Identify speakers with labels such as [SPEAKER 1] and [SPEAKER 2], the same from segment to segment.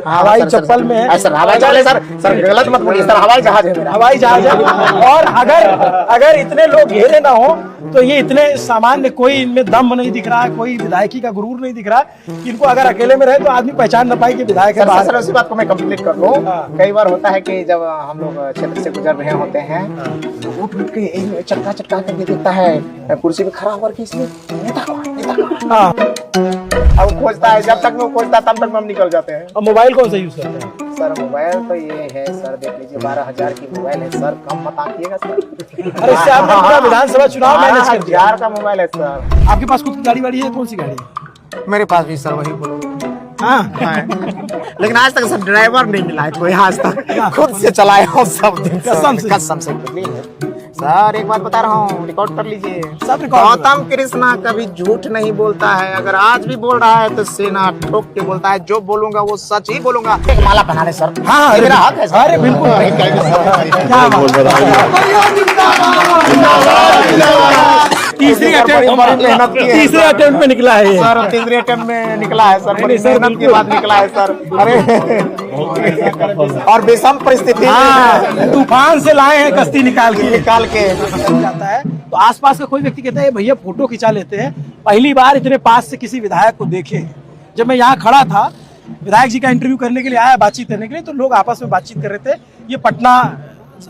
[SPEAKER 1] हवाई चप्पल में है
[SPEAKER 2] सर। हवाई चप्पल है सर गलत मत बोलिए सर, हवाई जहाज है मेरा।
[SPEAKER 1] हवाई जहाज है। और अगर इतने लोग घेरे ना हो तो ये इतने सामान्य, कोई इनमें दम नहीं दिख रहा है, कोई विधायकी का गुरूर नहीं दिख रहा है। इनको अगर अकेले में रहे तो आदमी पहचान न पाए कि विधायक है बाहर।
[SPEAKER 2] सर उसी बात को मैं कंप्लीट कर लूं। कई बार होता है कि जब हम लोग क्षेत्र से गुजर रहे होते हैं तो उठ के चटका करके देखता है कुर्सी पे खड़ा होकर के, इसमें नेता कौन? अब खोजता है, जब तक वो खोजता तब तक हम निकल जाते हैं।
[SPEAKER 1] और मोबाइल कौन सा यूज करते हैं?
[SPEAKER 2] सर मोबाइल तो ये है सर, देख लीजिए 12,000 की मोबाइल है सर, कम मत आंकिएगा सर।
[SPEAKER 1] अरे इससे आपने पूरा विधानसभा चुनाव मैनेज कर दिया।
[SPEAKER 2] 12,000 का मोबाइल है सर।
[SPEAKER 1] आपके पास खुद की गाड़ी वाड़ी है? कौन सी गाड़ी है?
[SPEAKER 2] मेरे पास भी सर वही बोलो।
[SPEAKER 1] हाँ
[SPEAKER 2] लेकिन आज तक सर ड्राइवर नहीं मिला है कोई, आज तक खुद से चलाए हो सब दिन। कसम से सर एक बात बता रहा हूँ, रिकॉर्ड कर लीजिए। गौतम कृष्णा कभी झूठ नहीं बोलता है, अगर आज भी बोल रहा है तो सेना ठोक के बोलता है, जो बोलूंगा वो सच ही बोलूंगा। एक माला बना ले सर। हाँ मेरा हक है सर।
[SPEAKER 1] अरे बिल्कुल। तीसरे अटेम्प्ट में निकला है
[SPEAKER 2] सर, तीसरे अटेम्प्ट में निकला है सर, बड़ी मेहनत के बाद निकला है सर। अरे और विषम परिस्थिति,
[SPEAKER 1] तूफान से लाए हैं कश्ती निकाल के
[SPEAKER 2] जाता
[SPEAKER 1] है। तो आसपास का कोई व्यक्ति कहता है भैया फोटो खिंचा लेते हैं। पहली बार इतने पास से किसी विधायक को देखे। जब मैं यहाँ खड़ा था, विधायक जी का इंटरव्यू करने के लिए आया, बातचीत करने के लिए, तो लोग आपस में बातचीत कर रहे थे। ये पटना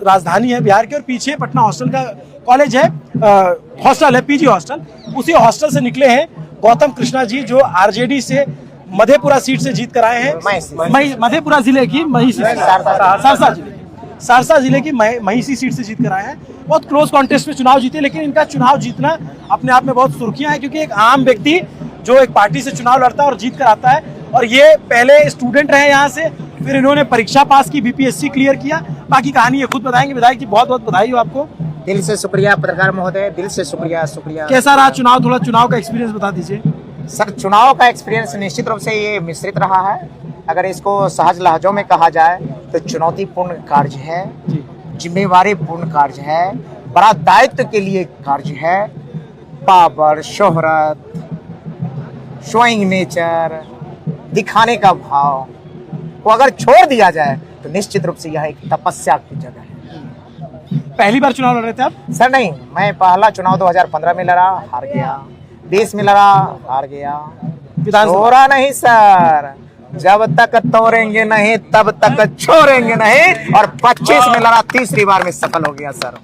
[SPEAKER 1] राजधानी है बिहार की, और पीछे पटना हॉस्टल का कॉलेज है, हॉस्टल है, पीजी हॉस्टल। उसी हॉस्टल से निकले हैं गौतम कृष्णा जी, जो आरजेडी से मधेपुरा सीट से जीत कर आए हैं। मधेपुरा जिले की सहरसा जिले की महिषी सीट से जीत कर आए हैं। बहुत क्लोज कॉन्टेस्ट में चुनाव जीते, लेकिन इनका चुनाव जीतना अपने आप में बहुत सुर्खियां है, क्योंकि एक आम व्यक्ति जो एक पार्टी से चुनाव लड़ता है और जीत कर आता है। और ये पहले स्टूडेंट रहे यहाँ से, फिर इन्होंने परीक्षा पास की, बीपीएससी क्लियर किया। बाकी कहानी ये खुद बताएंगे। विधायक जी बहुत बहुत बधाई हो आपको।
[SPEAKER 2] दिल से शुक्रिया पत्रकार महोदय, दिल से शुक्रिया।
[SPEAKER 1] कैसा रहा चुनाव? थोड़ा चुनाव का एक्सपीरियंस बता दीजिए।
[SPEAKER 2] सर चुनाव का एक्सपीरियंस निश्चित रूप से ये मिश्रित रहा है। अगर इसको सहज लहजों में कहा जाए तो चुनौतीपूर्ण कार्य है, जिम्मेवारी पूर्ण कार्य है, बड़ा दायित्व के लिए कार्य है। पावर, शोहरत, शोइंग नेचर, दिखाने का भाव को अगर छोड़ दिया जाए तो निश्चित रूप से यह एक तपस्या की जगह है।
[SPEAKER 1] पहली बार चुनाव लड़ रहे थे आप?
[SPEAKER 2] सर नहीं, मैं पहला चुनाव 2015 में लड़ा, हार गया। 20 में लड़ा, हार गया। छोड़ा नहीं सर, जब तक तोड़ेंगे नहीं तब तक छोड़ेंगे नहीं। और 25 में लड़ा, तीसरी बार में सफल हो गया सर।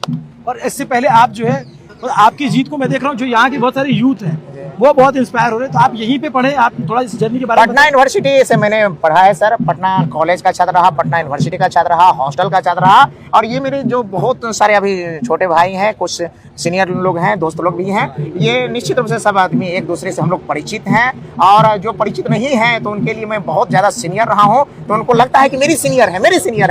[SPEAKER 1] और इससे पहले आप जो है, आपकी जीत को मैं देख रहा हूँ, जो यहाँ के बहुत सारे यूथ हैं वो बहुत इंस्पायर हो रहे हैं। तो आप यहीं पे पढ़े, आप थोड़ा इस जर्नी के बारे में?
[SPEAKER 2] पटना यूनिवर्सिटी से मैंने पढ़ा है सर। पटना कॉलेज का छात्र रहा, पटना यूनिवर्सिटी का छात्र रहा, हॉस्टल का छात्र रहा। और ये मेरे जो बहुत सारे अभी छोटे भाई हैं, कुछ सीनियर लोग हैं, दोस्त लोग भी हैं, ये निश्चित रूप से सब आदमी एक दूसरे से हम लोग परिचित हैं। और जो परिचित नहीं हैं तो उनके लिए मैं बहुत ज़्यादा सीनियर रहा हूँ, तो उनको लगता है कि मेरी सीनियर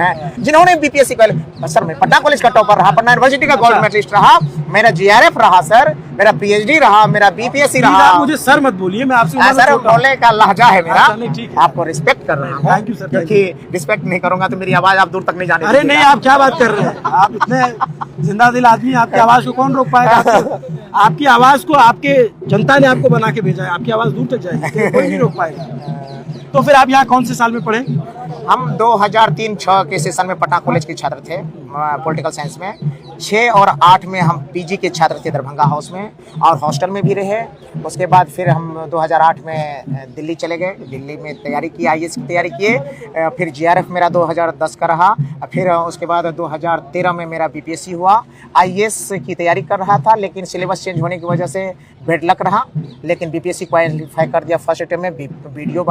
[SPEAKER 2] है। जिन्होंने बीपीएससी सर, मैं पटना कॉलेज का टॉपर रहा, पटना यूनिवर्सिटी का गोल्ड मेडलिस्ट रहा, मेरा जीआरएफ रहा सर, मेरा पीएचडी रहा, मेरा बीपीएससी रहा।
[SPEAKER 1] मुझे सर मत बोलिए, मैं आपसे
[SPEAKER 2] सर बोलने का लहजा है मेरा।
[SPEAKER 1] ठीक है,
[SPEAKER 2] आपको रिस्पेक्ट कर रहा हूँ।
[SPEAKER 1] Thank you sir.
[SPEAKER 2] क्योंकि रिस्पेक्ट नहीं करूंगा तो मेरी आवाज आप दूर तक नहीं जाने।
[SPEAKER 1] अरे नहीं, आप क्या बात कर रहे हैं? आप इतने जिंदा दिल आदमी, आपकी आवाज को कौन रोक पाएगा? आपकी आवाज को आपके जनता ने आपको बना के भेजा है, आपकी आवाज दूर तक जाएगी, कोई नहीं रोक पाएगा। तो फिर आप यहाँ कौन से साल में पढ़े?
[SPEAKER 2] हम 2003-06 के सेशन में पटना कॉलेज के छात्र थे, पॉलिटिकल साइंस में। 6 और 8 में हम पीजी के छात्र थे दरभंगा हाउस में, और हॉस्टल में भी रहे। उसके बाद फिर हम 2008 में दिल्ली चले गए, दिल्ली में तैयारी की, आईएएस की तैयारी किए। फिर जीआरएफ मेरा 2010 का रहा। फिर उसके बाद 2013 में मेरा बीपीएससी हुआ। आईएएस की तैयारी कर रहा था, लेकिन सिलेबस चेंज होने की वजह से बेड लक रहा। लेकिन बीपीएससी क्वालिफाई कर दिया फर्स्ट अटेम्प्ट में। वीडियो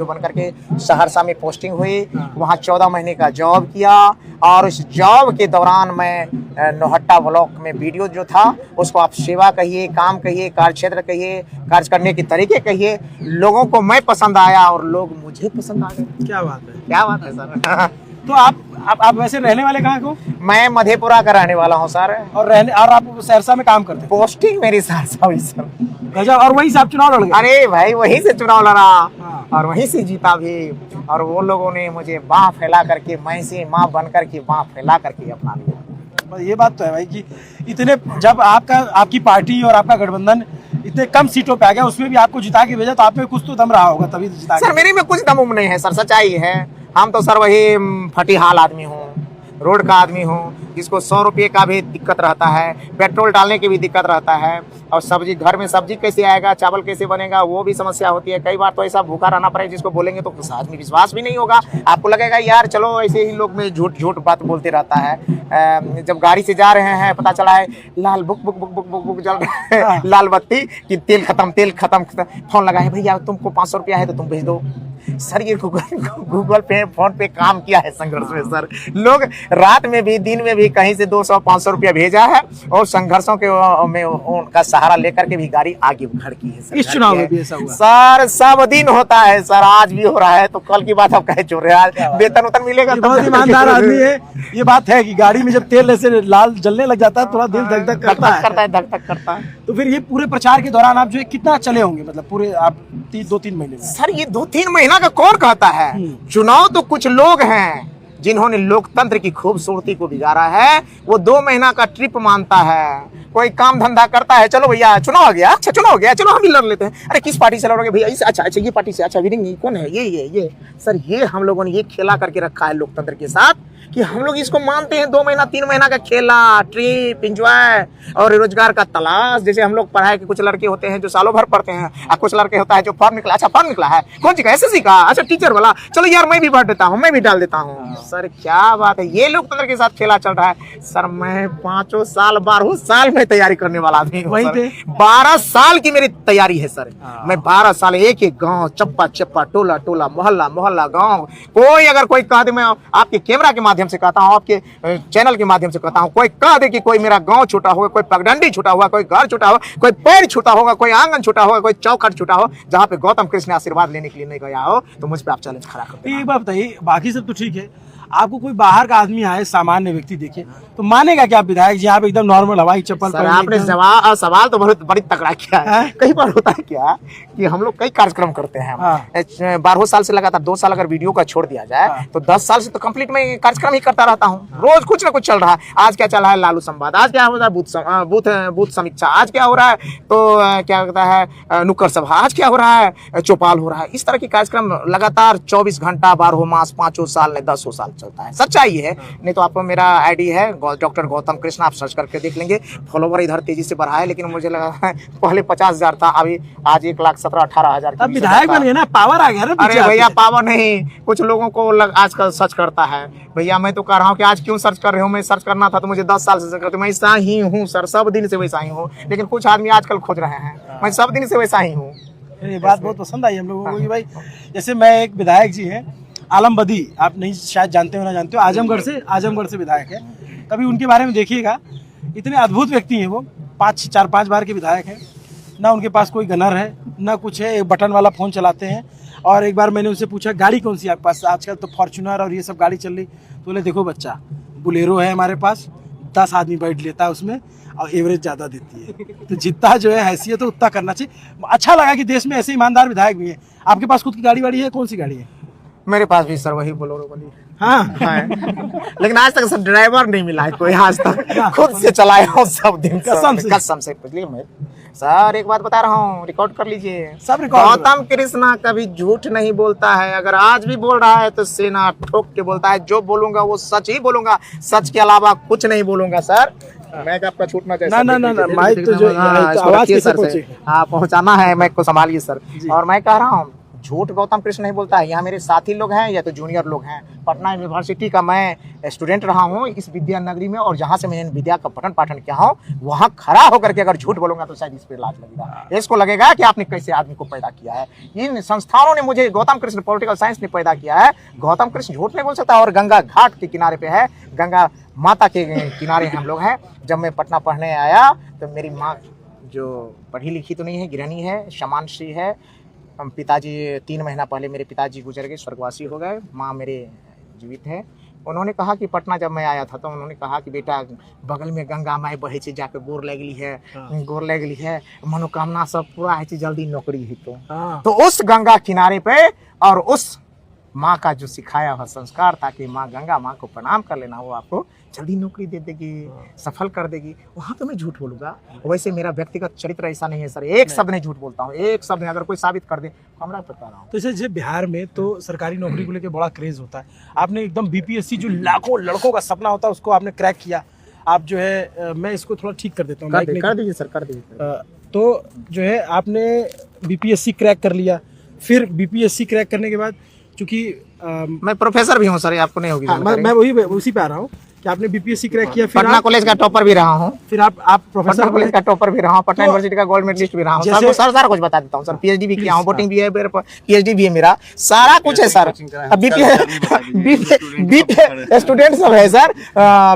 [SPEAKER 2] बन करके सहरसा में पोस्टिंग हुई, वहाँ 14 महीने का जॉब किया। और उस जॉब के दौरान मैं नौहट्टा ब्लॉक में वीडियो जो था उसको आप सेवा कहिए, काम कहिए, कार्य क्षेत्र कहिए, कार्य करने के तरीके कहिए, लोगों को मैं पसंद आया और लोग मुझे पसंद आ गए।
[SPEAKER 1] क्या बात है,
[SPEAKER 2] क्या बात है सर।
[SPEAKER 1] तो आप वैसे रहने वाले कहाँ को?
[SPEAKER 2] मैं मधेपुरा का रहने वाला हूँ सर।
[SPEAKER 1] और आप सहरसा में काम करते हैं?
[SPEAKER 2] पोस्टिंग मेरी सहरसा हुई सर।
[SPEAKER 1] गजब। और वहीं से आप चुनाव लड़ गए?
[SPEAKER 2] अरे भाई वहीं से चुनाव लड़ा और वहीं से जीता भी। और वो लोगों ने मुझे बाह फैला करके, मैं से माँ बन करके बाह फैला करके अपना लिया।
[SPEAKER 1] ये बात तो है भाई कि इतने, जब आपकी पार्टी और आपका गठबंधन इतने कम सीटों पे आ गया, उसमें भी आपको जिता के भेजा, तो आप में कुछ तो दम रहा होगा तभी तो जिता
[SPEAKER 2] सर मेरे में कुछ दम नहीं है सर, सच्चाई है। हम तो सर वही फटीहाल आदमी हूँ, रोड का आदमी हूँ, जिसको 100 रुपये का भी दिक्कत रहता है, पेट्रोल डालने की भी दिक्कत रहता है, और सब्जी घर में सब्जी कैसे आएगा, चावल कैसे बनेगा, वो भी समस्या होती है। कई बार तो ऐसा भूखा रहना पड़े जिसको बोलेंगे तो आदमी विश्वास भी नहीं होगा, आपको लगेगा यार चलो ऐसे ही लोग में झूठ झूठ बात बोलते रहता है। जब गाड़ी से जा रहे हैं पता चला है लाल बुक बुक बुक बुक बुक बुक जल रहा है, लाल बत्ती कि तेल खत्म, फोन लगा है भैया तुमको 500 रुपया है तो तुम भेज दो। सर ये गूगल पे फोन पे काम किया है संघर्ष में सर, लोग रात में भी दिन में भी कहीं से 200-500 रुपया भेजा है, और संघर्षों के में उनका सहारा लेकर के भी गाड़ी आगे बढ़ी है सर।
[SPEAKER 1] इस चुनाव में भी ऐसा हुआ
[SPEAKER 2] सर, सब दिन होता है सर, आज भी हो रहा है, तो कल की बात आप कहे चोर रहे हैं, वेतन उतन मिलेगा।
[SPEAKER 1] बहुत ईमानदार आदमी है, ये बात है कि गाड़ी में जब तेल ऐसे लाल जलने लग जाता है थोड़ा दिल धक धक करता है,
[SPEAKER 2] धक धक करता है।
[SPEAKER 1] तो फिर ये पूरे प्रचार के दौरान आप जो है कितना चले होंगे, मतलब पूरे आप 2-3 महीने में?
[SPEAKER 2] सर ये 2-3 महीना का कौन कहता है, चुनाव तो कुछ लोग हैं जिन्होंने लोकतंत्र की खूबसूरती को बिगाड़ा है, वो 2 महीना का ट्रिप मानता है। कोई काम धंधा करता है, चलो भैया चुनाव आ गया, अच्छा चुनाव हो गया, चलो हम भी लड़ लेते हैं। अरे किस पार्टी से लड़ोगे भैया, इस अच्छा ये पार्टी से, अच्छा विनिंग कौन है, ये सर, ये हम लोगों ने ये खेला करके रखा है लोकतंत्र के साथ, कि हम लोग इसको मानते हैं 2 महीना 3 महीना का खेला, ट्रिप, एंजॉय और रोजगार का तलाश। जैसे हम लोग पढ़ाई के कुछ लड़के होते हैं जो सालों भर पढ़ते हैं, और कुछ लड़के होता है जो फॉर्म निकला, अच्छा फॉर्म निकला है कौन सी का, एसएससी का, अच्छा टीचर वाला, चलो यार मैं भी भर देता हूँ, मैं भी डाल देता हूँ। सर क्या बात है, ये लोकतंत्र के साथ खेला चल रहा है सर। मैं 5 साल 12 साल में तैयारी करने वाला आदमी हूँ,
[SPEAKER 1] वहीं पे
[SPEAKER 2] 12 साल की मेरी तैयारी है सर। मैं 12 साल एक एक गाँव, चप्पा चप्पा, टोला टोला, मोहल्ला मोहल्ला, गाँव, कोई अगर कोई कह दे, मैं आपके कैमरा के माध्यम से कहता हूँ, आपके चैनल के माध्यम से कहता हूँ, कोई कह दे कि कोई मेरा गांव छूटा होगा, कोई पगडंडी छूटा हुआ, कोई घर छूटा हुआ, कोई पैर छूटा होगा, कोई आंगन छूटा होगा, कोई चौखट छूटा हो, जहाँ पे गौतम कृष्ण आशीर्वाद लेने के लिए नहीं गया हो, तो मुझ पे आप चैलेंज खड़ा करते हैं।
[SPEAKER 1] एक बात बताइए, बाकी सब तो ठीक है, आपको कोई बाहर का आदमी आए, सामान्य व्यक्ति देखे तो मानेगा क्या विधायक जी आप एकदम नॉर्मल हवाई चप्पल
[SPEAKER 2] सर आपने सवाल तो बहुत बड़ी तगड़ा किया है। कई बार होता है क्या कि हम लोग कई कार्यक्रम करते हैं, 12 साल से लगातार 2 साल अगर वीडियो का छोड़ दिया जाए तो 10 साल से तो कंप्लीट में कार्यक्रम ही करता रहता हूँ, रोज कुछ ना कुछ चल रहा है। आज क्या चल रहा है, लालू संवाद, आज क्या हो रहा है, बूथ समीक्षा, आज क्या हो रहा है, तो क्या कहता है नुक्कड़ सभा, आज क्या हो रहा है, चौपाल हो रहा है। इस तरह की कार्यक्रम लगातार 24 घंटा 12 मास 5 साल 10 साल चलता है, सच्चाई है। नहीं तो आपको मेरा आईडी है डॉक्टर गौतम कृष्ण, आप सर्च करके देख लेंगे। फॉलोवर इधर तेजी से बढ़ा है, लेकिन मुझे लगा पहले 50,000 था, अभी आज 1,17,18,000।
[SPEAKER 1] अब विधायक बने ना, पावर आ गया ना।
[SPEAKER 2] अरे भैया पावर नहीं, कुछ लोगों को आजकल सर्च करता है। भैया मैं तो कह रहा हूँ कि आज क्यों सर्च कर रहे हो, मैं सर्च करना था तो मुझे 10 साल से सर्च करते, मैं ऐसा ही हूँ सर, सब दिन से वैसा ही हूँ। लेकिन कुछ आदमी आजकल खोज रहे हैं, मैं सब दिन से वैसा ही हूँ।
[SPEAKER 1] ये बात बहुत पसंद आई हम लोगों को कि भाई, जैसे मैं एक विधायक जी है आलम बदी, आप नहीं शायद जानते हो ना जानते हो, आजमगढ़ से विधायक है। कभी उनके बारे में देखिएगा, इतने अद्भुत व्यक्ति हैं वो, 4-5 बार के विधायक हैं। ना उनके पास कोई गनर है ना कुछ है, एक बटन वाला फ़ोन चलाते हैं। और एक बार मैंने उनसे पूछा गाड़ी कौन सी आपके पास, आजकल तो फॉर्च्यूनर और ये सब गाड़ी चल रही, तो बोले देखो बच्चा, बुलेरो है हमारे पास, 10 आदमी बैठ लेता है उसमें और एवरेज ज़्यादा देती है, तो जितना जो है हैसियत तो उतना करना चाहिए। अच्छा लगा कि देश में ऐसे ईमानदार विधायक भी है। आपके पास खुद की गाड़ी वाड़ी है, कौन सी गाड़ी है?
[SPEAKER 2] मेरे पास भी सर वही बोलेरो वाली।
[SPEAKER 1] हाँ
[SPEAKER 2] लेकिन आज तक सर ड्राइवर नहीं मिला है कोई, आज तक खुद से चलाया हूँ सब दिन, कसम से। मैं सर एक बात बता रहा हूँ, रिकॉर्ड कर लीजिए, सब रिकॉर्ड। गौतम कृष्णा कभी झूठ नहीं बोलता है, अगर आज भी बोल रहा है तो सेना ठोक के बोलता है। जो बोलूंगा वो सच ही बोलूंगा, सच के अलावा कुछ नहीं बोलूंगा सर। मैं आपका छूटना चाहिए
[SPEAKER 1] ना माइक तो जो आवाज कैसे पहुंचे,
[SPEAKER 2] हाँ पहुंचाना है, माइक को संभालिए सर। और मैं कह रहा हूँ झूठ गौतम कृष्ण नहीं बोलता है। यहाँ मेरे साथी लोग हैं या तो जूनियर लोग हैं, पटना यूनिवर्सिटी का मैं स्टूडेंट रहा हूँ इस विद्या नगरी में, और जहाँ से मैंने विद्या का पठन पाठन किया हूँ, वहाँ खड़ा होकर के अगर झूठ बोलूंगा तो शायद इस पर लाज लगेगा। इसको लगेगा कि आपने कैसे आदमी को पैदा किया है। इन संस्थानों ने मुझे, गौतम कृष्ण पॉलिटिकल साइंस ने पैदा किया है। गौतम कृष्ण झूठ नहीं बोल सकता। और गंगा घाट के किनारे पे है, गंगा माता के किनारे हम लोग हैं। जब मैं पटना पढ़ने आया तो मेरी माँ, जो पढ़ी लिखी तो नहीं है, गृहिणी है, समानश्री है। पिताजी 3 महीना पहले मेरे पिताजी गुजर गए, स्वर्गवासी हो गए। माँ मेरे जीवित है। उन्होंने कहा कि पटना जब मैं आया था तो उन्होंने कहा कि बेटा बगल में गंगा माई बहे छे, जाके गोर लगली है, मनोकामना सब पूरा है, जल्दी नौकरी ही तो उस गंगा किनारे पे और उस माँ का जो सिखाया हुआ संस्कार था कि माँ गंगा माँ को प्रणाम कर लेना, वो आपको जल्दी नौकरी दे देगी, सफल कर देगी, वहाँ तो मैं झूठ बोलूँगा। वैसे मेरा व्यक्तिगत चरित्र ऐसा नहीं है सर, एक शब्द नहीं झूठ बोलता हूँ, एक शब्द नहीं, अगर कोई साबित कर दे तो हमरा बता रहा हूँ।
[SPEAKER 1] तो जैसे बिहार में तो सरकारी नौकरी को लेकर बड़ा क्रेज होता है, आपने एकदम बीपीएससी जो लाखों लड़कों का सपना होता है उसको आपने क्रैक किया। आप जो है मैं इसको थोड़ा ठीक कर देता हूँ,
[SPEAKER 2] कर दीजिए सर, कर दीजिए।
[SPEAKER 1] तो जो है आपने बीपीएससी क्रैक कर लिया, फिर बीपीएससी क्रैक करने के बाद चूंकि
[SPEAKER 2] मैं प्रोफेसर भी हूँ सर, आपको नहीं होगी।
[SPEAKER 1] मैं वही उसी पे आ रहा हूँ कि आपने बीपीएससी क्रैक किया, फिर
[SPEAKER 2] पटना कॉलेज का टॉपर भी रहा हूँ,
[SPEAKER 1] फिर आप
[SPEAKER 2] पटना
[SPEAKER 1] प्रोफेसर
[SPEAKER 2] कॉलेज का टॉपर भी रहा हूँ, पटना यूनिवर्सिटी का गोल्ड मेडलिस्ट भी रहा हूँ।
[SPEAKER 1] जैसे-
[SPEAKER 2] सर सारा कुछ बता देता हूँ सर, पीएचडी भी किया हूँ, वोटिंग भी है, पीएचडी भी है, मेरा सारा कुछ है सर। स्टूडेंट सब है सर।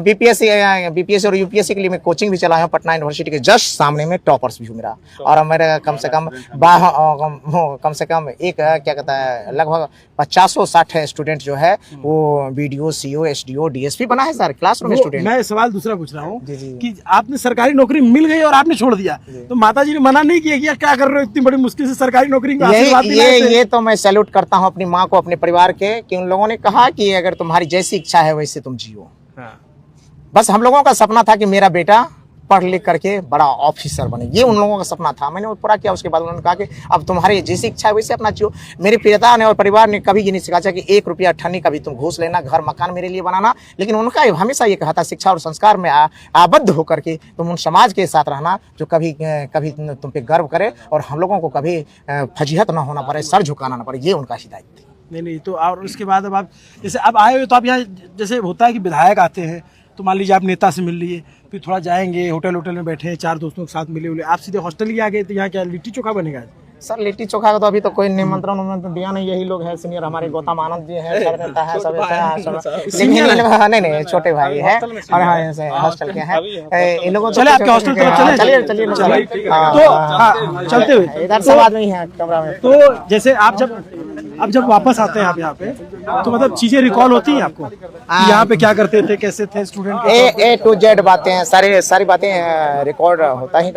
[SPEAKER 2] बीपीएससी और यूपीएससी के लिए मैं कोचिंग भी चलाया हूँ पटना यूनिवर्सिटी के जस्ट सामने में, टॉपर्स भी हूँ मेरा। और मेरा कम से कम एक क्या कहता है लगभग 50-60 स्टूडेंट जो है वो बीडीओ, सीओ, एसडीओ, डीएसपी बना है सर, क्लासरूम स्टूडेंट।
[SPEAKER 1] मैं सवाल दूसरा पूछ रहा हूँ
[SPEAKER 2] जी, जी।
[SPEAKER 1] कि आपने सरकारी नौकरी मिल गई और आपने छोड़ दिया, तो माताजी ने मना नहीं किया कि यार क्या कर रहे हो, इतनी बड़ी मुश्किल से सरकारी नौकरी का आशीर्वाद दिलाए थे?
[SPEAKER 2] ये तो मैं सैल्यूट करता हूँ अपनी माँ को, अपने परिवार के, कि उन लोगों ने कहा कि अगर तुम्हारी जैसी इच्छा है वैसे तुम जियो।
[SPEAKER 1] हाँ।
[SPEAKER 2] बस हम लोगों का सपना था कि मेरा बेटा पढ़ लिख करके बड़ा ऑफिसर बने, ये उन लोगों का सपना था। मैंने वो पूरा किया। उसके बाद उन्होंने कहा कि अब तुम्हारी जैसी इच्छा है वैसे अपना जियो। मेरे पिता ने और परिवार ने कभी ये नहीं सिखाया कि 1 रुपया अठन्नी का भी तुम घूस लेना, घर मकान मेरे लिए बनाना, लेकिन उनका हमेशा ये कहा था शिक्षा और संस्कार में आबद्ध होकर के तुम उन समाज के साथ रहना जो कभी तुम पे गर्व करे और हम लोगों को कभी फजीहत ना होना पड़े, सर झुकाना ना पड़े, ये उनका हिदायत थी।
[SPEAKER 1] नहीं तो और उसके बाद अब आप जैसे अब आए हो तो आप यहाँ जैसे होता है कि विधायक आते हैं तो मान लीजिए आप नेता से मिल लिए, फिर थोड़ा जाएंगे होटल में बैठे, 4 दोस्तों के साथ मिले, आप सीधे हॉस्टल ही आ गए, तो यहाँ क्या लिट्टी चोखा बनेगा?
[SPEAKER 2] सर लिट्टी चोखा का तो अभी तो कोई निमंत्रण दिया नहीं, यही लोग हैं सीनियर हमारे गौतम आनंद जी हैं, सब रहता है, सब नहीं छोटे भाई है और हॉस्टल के हैं इन लोगों।
[SPEAKER 1] चले आपके हॉस्टल तरफ चले,
[SPEAKER 2] चलिए
[SPEAKER 1] तो चलते हुए
[SPEAKER 2] इधर सब आदमी है कमरा में।
[SPEAKER 1] तो जैसे आप जब वापस आते हैं आप यहाँ पे, तो मतलब चीजें रिकॉल होती हैं आपको कि यहाँ पे क्या करते थे, कैसे थे स्टूडेंट?
[SPEAKER 2] A to Z बातें हैं, सारी बातें रिकॉर्ड होता ही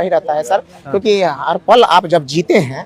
[SPEAKER 2] रहता है सर, क्योंकि हर पल आप जब जीते हैं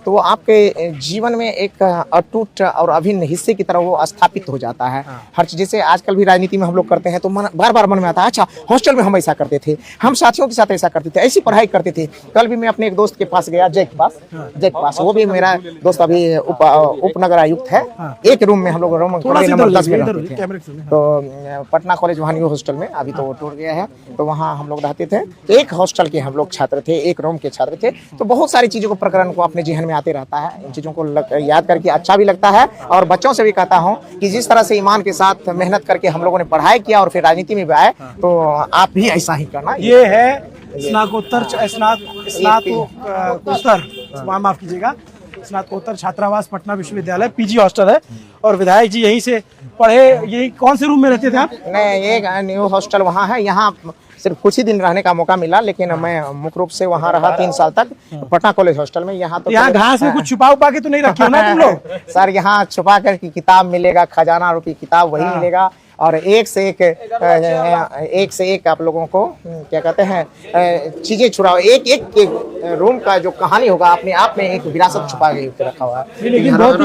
[SPEAKER 2] तो वो आपके जीवन में एक अटूट और अभिन्न हिस्से की तरह वो स्थापित हो जाता है। हर चीज जैसे आजकल भी राजनीति में हम लोग करते हैं तो बार बार मन में आता है, अच्छा हॉस्टल में हम ऐसा करते थे, हम साथियों के साथ ऐसा करते थे, ऐसी पढ़ाई करते थे। कल भी मैं अपने एक दोस्त के पास गया, जय के पास, वो भी मेरा दोस्त अभी उपनगर आयुक्त है। एक रूम में हम लोग नंबर 10 में रहते थे। तो पटना कॉलेज वहाँ न्यू हॉस्टल में, अभी तो टूट गया है, तो वहाँ हम लोग रहते थे। एक हॉस्टल के हम लोग छात्र थे, एक रूम के छात्र थे। तो बहुत सारी चीजों को, प्रकरण को अपने जेहन में आते रहता है। इन चीजों को याद करके अच्छा भी लगता है और बच्चों से भी कहता हूँ कि जिस तरह से ईमान के साथ मेहनत करके हम लोगों ने पढ़ाई किया और फिर राजनीति में भी आए, तो आप भी ऐसा ही करना।
[SPEAKER 1] ये है माफ कीजिएगा, स्नातकोत्तर छात्रावास पटना विश्वविद्यालय, पीजी हॉस्टल है। और विधायक जी यहीं से पढ़े, यही कौन से रूम में रहते थे आप?
[SPEAKER 2] नहीं, एक न्यू हॉस्टल वहाँ है, यहाँ सिर्फ कुछ ही दिन रहने का मौका मिला, लेकिन मैं मुख्य रूप से वहाँ रहा 3 साल तक पटना कॉलेज हॉस्टल में। यहाँ
[SPEAKER 1] घास में कुछ छुपा के तो नहीं रखे हो ना तुम लोग?
[SPEAKER 2] सर यहाँ छुपा कर की किताब मिलेगा, खजाना रूपी किताब वही मिलेगा, और एक से एक आप लोगों को क्या कहते हैं चीजें छुड़ाओ। एक रूम का जो कहानी होगा अपने आप में एक विरासत छुपा के रखा हुआ है।
[SPEAKER 1] लेकिन बहुत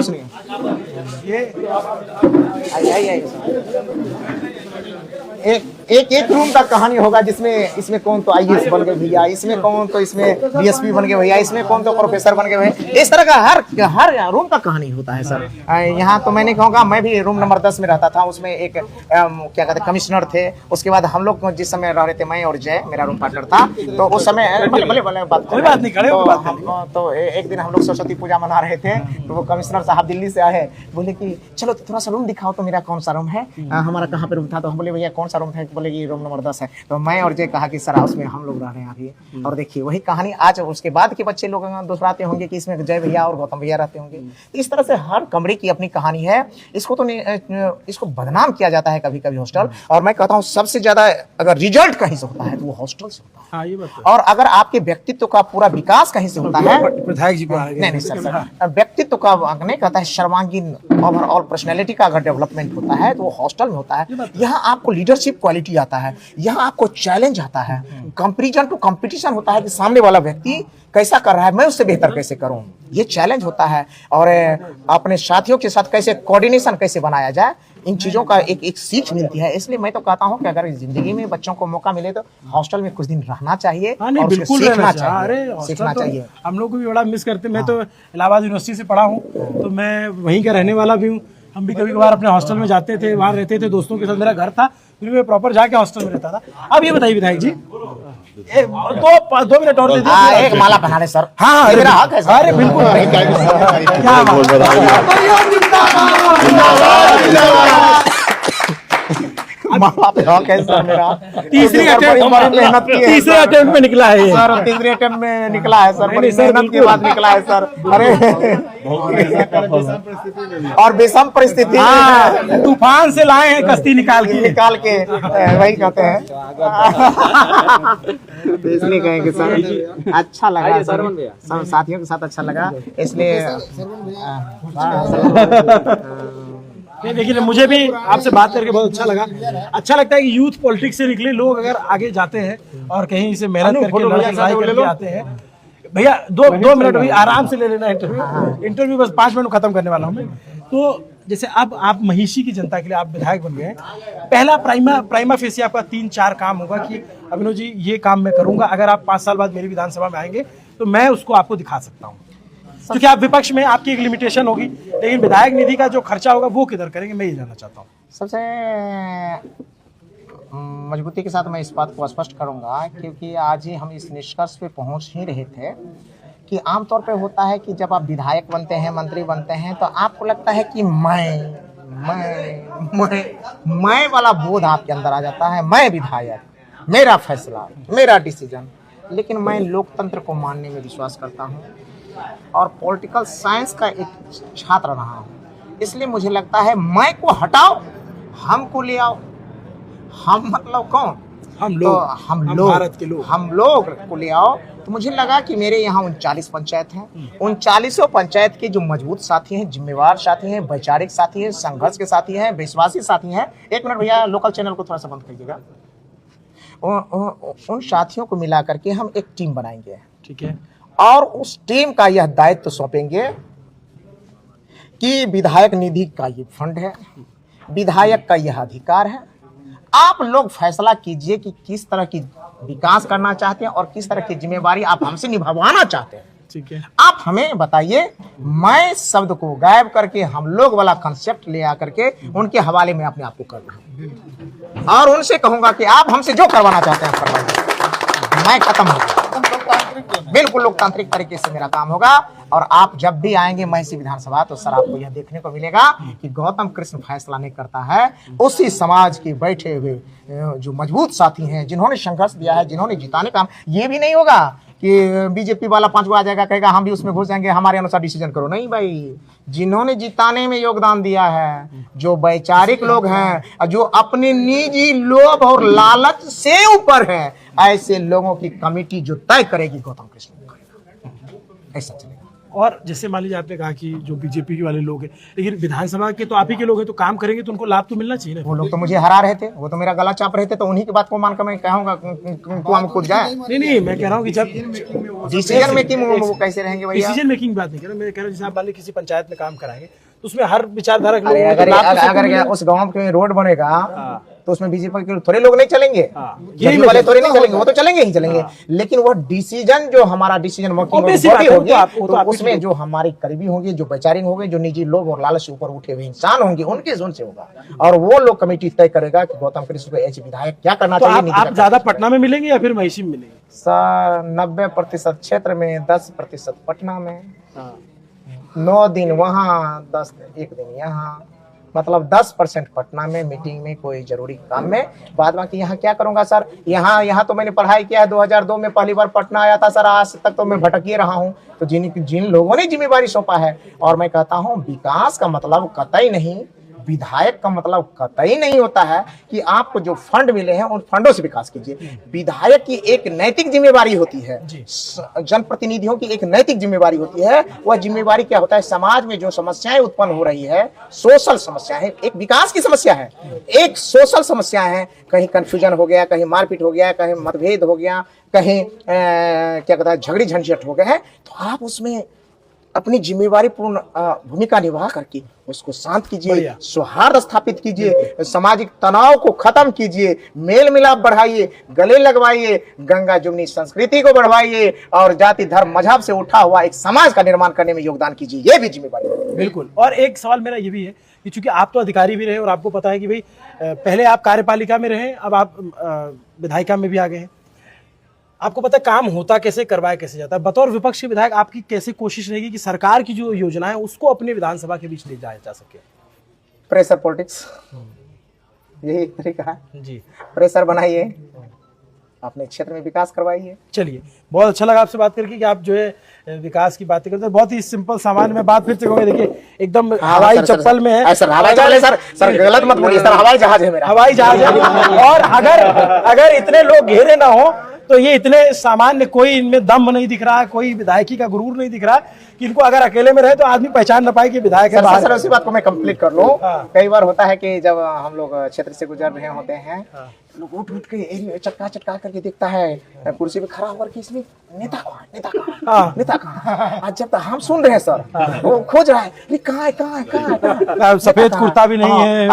[SPEAKER 2] एक रूम का कहानी होगा जिसमें इसमें कौन तो आईएएस बन गए भैया, इसमें कौन तो इसमें डीएसपी बन गए भैया, इसमें कौन तो प्रोफेसर बन गए भैया। इस तरह का हर रूम का कहानी होता है सर। यहाँ तो मैं नहीं कहूँगा, मैं भी रूम नंबर 10 में रहता था। उसमें एक क्या कहते कमिश्नर थे। उसके बाद हम लोग जिस समय रह रहे थे, मैं और जय मेरा रूम पार्टनर था, तो उस समय तो एक दिन हम लोग सरस्वती पूजा मना रहे थे, तो वो कमिश्नर साहब दिल्ली से आए, बोले कि चलो थोड़ा सा रूम दिखाओ तो मेरा कौन सा रूम है, हमारा कहाँ पे रूम था। तो हम बोले भैया कौन सा रूम है, बोले कि रूम नंबर 10 है। तो मैं और जय कहा कि सर उसमें हम लोग रह रहे हैं अभी। और देखिए वही कहानी आज उसके बाद के बच्चे लोग दोहराते होंगे कि इसमें जय भैया और गौतम भैया रहते होंगे। इस तरह से हर कमरे की अपनी कहानी है। इसको बदनाम किया जाता है कभी कभी हॉस्टल, और मैं कहता हूँ सबसे ज्यादा अगर रिजल्ट कहीं से होता है तो वो हॉस्टल से होता है।
[SPEAKER 1] ये बात
[SPEAKER 2] और अगर आपके व्यक्तित्व का पूरा विकास कहीं से होता है,
[SPEAKER 1] विधायक जी
[SPEAKER 2] नहीं सर, व्यक्तित्व का नहीं कहता है, सर्वांगीण ओवरऑल पर्सनैलिटी का अगर डेवलपमेंट होता है तो वो हॉस्टल में होता है। यहाँ आपको लीडरशिप क्वालिटी ड्यूटी आता है, यहाँ आपको चैलेंज आता है, कंपेरिजन टू कंपटीशन होता है कि सामने वाला व्यक्ति कैसा कर रहा है, मैं उससे बेहतर कैसे करूं, ये चैलेंज होता है। और अपने साथियों के साथ कैसे कोऑर्डिनेशन कैसे बनाया जाए, इन चीज़ों का एक सीख मिलती है। इसलिए मैं तो कहता हूँ कि अगर जिंदगी में बच्चों को मौका मिले तो हॉस्टल में कुछ दिन रहना चाहिए
[SPEAKER 1] नहीं,
[SPEAKER 2] और
[SPEAKER 1] बिल्कुल
[SPEAKER 2] सीखना
[SPEAKER 1] चाहिए।
[SPEAKER 2] चाहिए,
[SPEAKER 1] अरे
[SPEAKER 2] सीखना
[SPEAKER 1] तो
[SPEAKER 2] चाहिए।
[SPEAKER 1] हम लोग को भी बड़ा मिस करते हैं। मैं तो इलाहाबाद यूनिवर्सिटी से पढ़ा हूँ, तो मैं वहीं का रहने वाला भी हूँ। हम भी कभी कभार अपने हॉस्टल में जाते थे, वहाँ रहते थे दोस्तों के साथ, मेरा घर था, फिर मैं प्रॉपर जाके हॉस्टल में रहता था। अब ये बताइए विधायक जी, 2 मिनट और दे दीजिए।
[SPEAKER 2] एक माला पहना रहे सर।
[SPEAKER 1] हाँ,
[SPEAKER 2] ये मेरा हक है सर।
[SPEAKER 1] अरे बिल्कुल, क्या
[SPEAKER 2] माला पे हक है सर मेरा।
[SPEAKER 1] तीसरी
[SPEAKER 2] मेहनत की है
[SPEAKER 1] तीसरे अटेम्प्ट में निकला है ये।
[SPEAKER 2] सर, तीसरे अटेम्प्ट में निकला है सर, बड़ी
[SPEAKER 1] सर,
[SPEAKER 2] मेहनत के बाद निकला है सर। अरे और विषम परिस्थिति
[SPEAKER 1] हाँ, तूफान से लाए हैं कश्ती निकाल के
[SPEAKER 2] वही कहते हैं। तो इसलिए कहेंगे सर, अच्छा लगा सर, सब साथियों के साथ अच्छा लगा, इसलिए
[SPEAKER 1] नहीं, देखिए मुझे भी आपसे बात करके बहुत अच्छा लगा। अच्छा लगता है कि यूथ पॉलिटिक्स से निकले लोग अगर आगे जाते हैं और कहीं से मेहनत करके लड़ाई करके आते हैं। भैया 2 मिनट भी आराम से ले लेना इंटरव्यू बस 5 मिनट खत्म करने वाला हूँ मैं। तो जैसे अब आप महिषी की जनता के लिए आप विधायक बन गए हैं, पहला प्राइमा फेसी आपका 3-4 काम होगा कि अभिनव जी ये काम मैं करूंगा, अगर आप 5 साल बाद मेरी विधानसभा में आएंगे तो मैं उसको आपको दिखा सकता हूँ। क्योंकि आप विपक्ष में, आपकी एक लिमिटेशन होगी, लेकिन विधायक निधि का जो खर्चा होगा वो किधर करेंगे, मैं ये जानना चाहता हूँ।
[SPEAKER 2] सबसे मजबूती के साथ मैं इस बात को स्पष्ट करूंगा, क्योंकि आज ही हम इस निष्कर्ष पे पहुंच ही रहे थे कि आमतौर पे होता है कि जब आप विधायक बनते हैं, मंत्री बनते हैं, तो आपको लगता है कि मैं वाला बोध आपके अंदर आ जाता है। मैं विधायक, मेरा फैसला, मेरा डिसीजन। लेकिन मैं लोकतंत्र को मानने में विश्वास करता हूँ और पॉलिटिकल साइंस का एक छात्र रहा हूँ, इसलिए मुझे लगता है मैं को हटाओ, हमको ले आओ। हम मतलब कौन? हम लोग
[SPEAKER 1] भारत के लोग,
[SPEAKER 2] हम लोग को ले आओ। तो मुझे लगा कि मेरे यहाँ 39 पंचायत हैं, 39 पंचायत के जो मजबूत साथी हैं, जिम्मेवार साथी हैं, वैचारिक साथी हैं, संघर्ष के साथी हैं, विश्वासी साथी हैं। 1 मिनट भैया, लोकल चैनल को थोड़ा सा बंद करिएगा। उन साथियों को मिला करके हम एक टीम बनाएंगे,
[SPEAKER 1] ठीक है,
[SPEAKER 2] और उस टीम का यह दायित्व सौंपेंगे कि विधायक निधि का ये फंड है, विधायक का यह अधिकार है। आप लोग फैसला कीजिए कि किस तरह की विकास करना चाहते हैं और किस तरह की जिम्मेवारी आप हमसे निभाना चाहते हैं।
[SPEAKER 1] ठीक है,
[SPEAKER 2] आप हमें बताइए। मैं शब्द को गायब करके हम लोग वाला कंसेप्ट ले आकर के उनके हवाले में अपने आप को कर रहा हूं और उनसे कहूंगा कि आप हमसे जो करवाना चाहते हैं करवाइए। मैं खत्म हो गया, बिल्कुल लोकतांत्रिक तरीके से मेरा काम होगा। और आप जब भी आएंगे महिषी विधानसभा तो सर आपको यह देखने को मिलेगा कि गौतम कृष्ण फैसला नहीं करता है, उसी समाज के बैठे हुए जो मजबूत साथी हैं, जिन्होंने संघर्ष दिया है, जिन्होंने जिताने काम। ये भी नहीं होगा कि बीजेपी वाला 5 आ जाएगा, कहेगा हम भी उसमें घुस जाएंगे, हमारे अनुसार डिसीजन करो। नहीं भाई, जिन्होंने जिताने में योगदान दिया है, जो वैचारिक लोग हैं, जो अपने निजी लोभ और लालच से ऊपर है, ऐसे लोगों की कमेटी जो तय करेगी गौतम कृष्ण करेगा। ऐसा चलेगा।
[SPEAKER 1] और जैसे मान लीजिए आपने कहा कि जो बीजेपी के वाले लोग हैं, लेकिन विधानसभा के तो आप ही के लोग हैं, तो काम करेंगे तो उनको लाभ तो मिलना चाहिए ना।
[SPEAKER 2] वो लोग तो मुझे हरा रहे थे, वो तो मेरा गला चाप रहे थे, तो उन्हीं की बात को मानकर मैं कहूंगा कुआं में कूद जाए।
[SPEAKER 1] नहीं, मैं कह रहा हूँ कि जब
[SPEAKER 2] डिसीजन मेकिंग वो कैसे रहेंगे भैया?
[SPEAKER 1] डिसीजन मेकिंग बात नहीं कर रहा मैं, कह रहा हूँ जैसे आप मान लीजिए किसी पंचायत में काम कराएंगे तो उसमें हर विचारधारा के लोग,
[SPEAKER 2] अगर उस गांव के रोड बनेगा तो उसमें बीजेपी के थोड़े लोग नहीं चलेंगे,
[SPEAKER 1] यही
[SPEAKER 2] वाले थोड़े नहीं चलेंगे, वो तो चलेंगे ही चलेंगे। लेकिन वो डिसीजन जो हमारा डिसीजन मेकिंग होगी, तो उसमें जो हमारी करीबी होंगे, जो वैचारिक होंगे, जो निजी लोग और लालच से ऊपर उठे हुए इंसान होंगे, उनके जोन से होगा। और वो लोग कमेटी तय करेगा कि गौतम कृष्ण को एच विधायक क्या करना चाहिए।
[SPEAKER 1] आप ज्यादा पटना में मिलेंगे या फिर महिषी में मिलेंगे?
[SPEAKER 2] सर 90% क्षेत्र में, 10% पटना में, 9 दिन वहाँ, 1 दिन यहाँ, मतलब 10% पटना में मीटिंग में, कोई जरूरी काम में। बाद बाकी यहाँ क्या करूंगा सर? यहाँ तो मैंने पढ़ाई किया है, 2002 में पहली बार पटना आया था सर, आज तक तो मैं भटक ही रहा हूँ। तो जिन लोगों ने जिम्मेवारी सौंपा है, और मैं कहता हूँ विकास का मतलब कतई नहीं विधायक का मतलब कतई नहीं होता है कि आपको जो फंड मिले हैं उन फंडों से विकास कीजिए। विधायक की एक नैतिक जिम्मेवारी होती है, जनप्रतिनिधियों की एक नैतिक जिम्मेवारी होती है। वह जिम्मेवारी क्या होता है, समाज में जो समस्याएं उत्पन्न हो रही है, सोशल समस्या है, एक विकास की समस्या है, एक सोशल समस्या है, कहीं कंफ्यूजन हो गया, कहीं मारपीट हो गया, कहीं मतभेद हो गया, कहीं क्या कहता है झगड़ी झंझट हो गए हैं, तो आप उसमें अपनी जिम्मेवारी पूर्ण भूमिका निभा करके उसको शांत कीजिए, सौहार्द स्थापित कीजिए, सामाजिक तनाव को खत्म कीजिए, मेल मिलाप बढ़ाइए, गले लगवाइए, गंगा जुमनी संस्कृति को बढ़वाइए और जाति धर्म मजहब से उठा हुआ एक समाज का निर्माण करने में योगदान कीजिए। ये भी जिम्मेवारी है।
[SPEAKER 1] बिल्कुल। और एक सवाल मेरा ये भी है कि चूंकि आप तो अधिकारी भी रहे और आपको पता है कि भाई पहले आप कार्यपालिका में रहे, अब आप विधायिका में भी आ गए हैं, आपको पता है काम होता कैसे, करवाया कैसे जाता है। बतौर विपक्ष के विधायक आपकी कैसे कोशिश रहेगी कि सरकार की जो योजना है उसको अपने विधानसभा के बीच ले जाया जा सके?
[SPEAKER 2] प्रेशर पॉलिटिक्स, यही एक तरीका है
[SPEAKER 1] जी।
[SPEAKER 2] प्रेशर बनाइए, अपने क्षेत्र में विकास करवाइए।
[SPEAKER 1] चलिए, बहुत अच्छा लगा आपसे बात करके कि आप जो है विकास की बातें करते हैं। बहुत ही सिंपल सामान्य में बात फिर से कहूँगा, देखिए एकदम हवाई चप्पल में है।
[SPEAKER 2] सर हवाई जहाज है, सर गलत मत बोलिए सर, हवाई जहाज है मेरा,
[SPEAKER 1] हवाई जहाज है। और अगर इतने लोग घेरे ना हो तो ये इतने सामान्य, कोई इनमें दम नहीं दिख रहा, कोई विधायकी का गुरूर नहीं दिख रहा कि इनको अगर अकेले में रहे तो आदमी पहचान ना पाए कि विधायक है।
[SPEAKER 2] सर उसी बात को मैं कंप्लीट कर लूं। कई बार होता है कि जब हम लोग क्षेत्र से गुजर रहे होते हैं, लोग उठ के चटका चटका करके देखता है कुर्सी पे खड़ा होकर कि इसमें नेता कहाँ, नेता कहाँ, नेता कहाँ। आज जब तक हम सुन रहे हैं सर, वो खोज रहा है कहाँ है, कहाँ है, कहाँ है।
[SPEAKER 1] सफेद कुर्ता भी नहीं है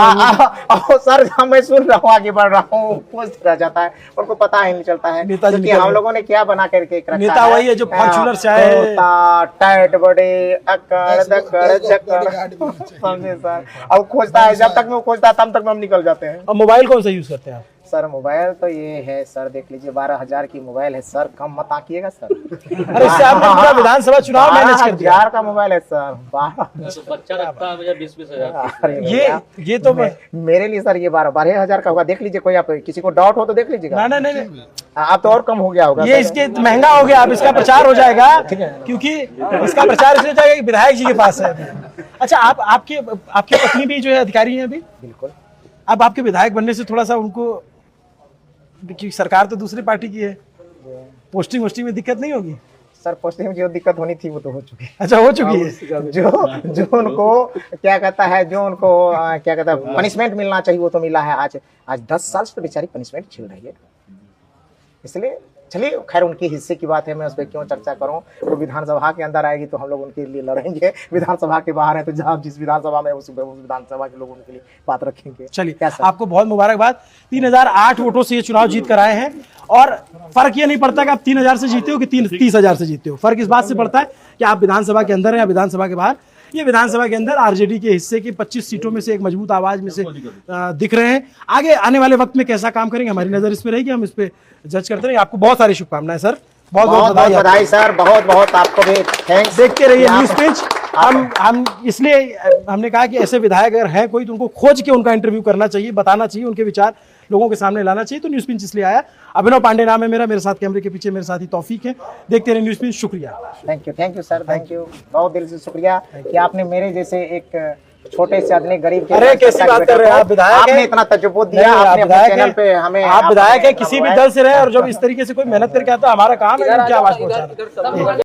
[SPEAKER 2] सर, मैं सुन रहा हूँ, आगे बढ़ रहा हूँ, खोज रह जाता है, उनको पता ही नहीं चलता है कि हम लोगों ने क्या बना करके रखा है।
[SPEAKER 1] नेता वही है जो फॉर्च्यूनर से आए,
[SPEAKER 2] टाइट बड़े अकड़ दकड़ चक्कर, समझे सर। अब खोजता है, जब तक वो खोजता है तब तक हम निकल जाते हैं।
[SPEAKER 1] अब मोबाइल कौन सा यूज करते हैं आप?
[SPEAKER 2] सर मोबाइल तो ये है सर, देख लीजिए 12,000 की मोबाइल है सर, कम मत आंकिएगा सर।
[SPEAKER 1] अरे इससे आपने पूरा विधानसभा चुनाव मैनेज कर दिया।
[SPEAKER 2] 12,000 का मोबाइल है सर, 12।
[SPEAKER 3] बच्चा रखता है मुझे 20-20 हजार।
[SPEAKER 1] ये तो
[SPEAKER 2] मेरे लिए सर ये 12,000 का होगा। देख लीजिए, कोई आप किसी को डाउट हो तो देख लीजिएगा।
[SPEAKER 1] नहीं,
[SPEAKER 2] आप तो और कम हो गया होगा।
[SPEAKER 1] ये इसके महंगा हो गया, अब इसका प्रचार हो जाएगा, क्योंकि इसका प्रचार इसलिए जाएगा कि विधायक जी के पास है। अच्छा, आपकी पत्नी भी जो है अधिकारी है अभी?
[SPEAKER 2] बिल्कुल।
[SPEAKER 1] अब आपके विधायक बनने से थोड़ा सा उनको, क्योंकि सरकार तो दूसरी पार्टी की है, पोस्टिंग वोस्टिंग में दिक्कत नहीं होगी?
[SPEAKER 2] सर पोस्टिंग में जो दिक्कत होनी थी वो तो हो चुकी है।
[SPEAKER 1] अच्छा, हो चुकी है।
[SPEAKER 2] जो उनको क्या कहता है, जो उनको क्या कहता है पनिशमेंट मिलना चाहिए वो तो मिला है। आज 10 साल से बेचारी पनिशमेंट झेल रही है। इसलिए चलिए, खैर उनके हिस्से की बात है, मैं उस पर क्यों चर्चा करूं। वो विधानसभा के अंदर आएगी तो हम लोग उनके लिए लड़ेंगे, विधानसभा के बाहर है तो जहाँ जिस विधानसभा में उस विधानसभा के लोग उनके लिए बात रखेंगे।
[SPEAKER 1] चलिए, आपको बहुत मुबारकबाद। 3008 वोटों से ये चुनाव जीत कर आए हैं। और फर्क ये नहीं पड़ता कि आप 3000 से जीते हो कि 30,000 से जीते हो, फर्क इस बात से पड़ता है कि आप विधानसभा के अंदर हैं या विधानसभा के बाहर। ये विधानसभा के अंदर आरजेडी के हिस्से की 25 सीटों में से एक मजबूत आवाज में से दिख रहे हैं। आगे आने वाले वक्त में कैसा काम करेंगे, हमारी नजर इस पे रहेगी, हम इस पे जज करते रहेंगे। आपको बहुत सारी शुभकामनाएं सर, बहुत बहुत
[SPEAKER 2] बधाई सर, बहुत बहुत आपको भी थैंक्स।
[SPEAKER 1] देखते रहिए न्यूज पिंच। हम इसलिए हमने कहा कि ऐसे विधायक अगर हैं कोई तो उनको खोज के उनका इंटरव्यू करना चाहिए, बताना चाहिए, उनके विचार लोगों के सामने लाना चाहिए। तो न्यूज पिंच इसलिए आया। अभिनव पांडे नाम है मेरा, मेरे साथ कैमरे के पीछे मेरे साथी तौफीक है। देखते रहिए न्यूज पिंच। शुक्रिया।
[SPEAKER 2] Thank you sir, thank you, बहुत दिल से शुक्रिया कि आपने मेरे जैसे एक छोटे से आदमी गरीब के,
[SPEAKER 1] अरे कैसी बात कर रहे हैं आप, विधायक
[SPEAKER 2] आपने इतना तजुर्बा दिया, आपने अपने चैनल पे हमें,
[SPEAKER 1] आप विधायक है, किसी भी दल से रहे और जब इस तरीके से कोई मेहनत करके आता है, हमारा काम है उनकी आवाज पहुंचाना।